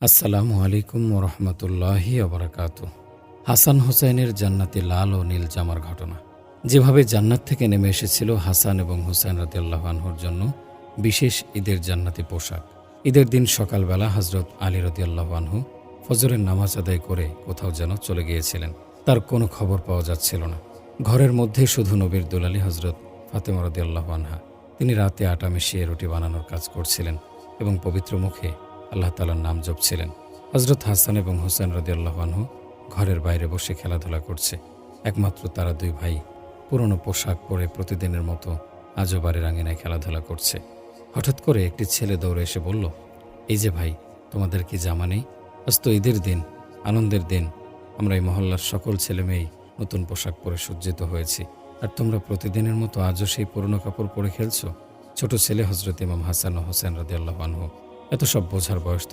আসসালামু আলাইকুম ওরহমতুল্লাহি ওবরাকাতু। হাসান হোসেনের জান্নাতি লাল ও নীল জামার ঘটনা। যেভাবে জান্নাত থেকে নেমে এসেছিল হাসান এবং হুসাইন রাদিয়াল্লাহু আনহুর জন্য বিশেষ ঈদের জান্নাতি পোশাক। ঈদের দিন সকালবেলা হজরত আলী রাদিয়াল্লাহু আনহু ফজরের নামাজ আদায় করে কোথাও যেন চলে গিয়েছিলেন। তার কোনো খবর পাওয়া যাচ্ছিল না। ঘরের মধ্যে শুধু নবীর দুলালী হজরত ফাতেমা রাদিয়াল্লাহু আনহা। তিনি রাতে আটা মিশিয়ে রুটি বানানোর কাজ করছিলেন এবং পবিত্র মুখে আল্লাহ তাআলার নাম জপছিলেন। হজরত হাসান এবং হুসেন রাদিয়াল্লাহু আনহু ঘরের বাইরে বসে খেলাধুলা করছে। একমাত্র তারা দুই ভাই পুরনো পোশাক পরে প্রতিদিনের মতো আজও বাড়ির আঙিনায় খেলাধুলা করছে। হঠাৎ করে একটি ছেলে দৌড়ে এসে বলল, এই যে ভাই, তোমাদের কি জামা নেই? আজ তো ঈদের দিন, আনন্দের দিন। আমরা এই মহল্লার সকল ছেলে মেয়েই নতুন পোশাক পরে সজ্জিত হয়েছি, আর তোমরা প্রতিদিনের মতো আজও সেই পুরনো কাপড় পরে খেলছো। ছোট ছেলে হজরত ইমাম হাসান ও হোসেন রাদিয়াল্লাহু আনহু। এত সব বোঝার বয়স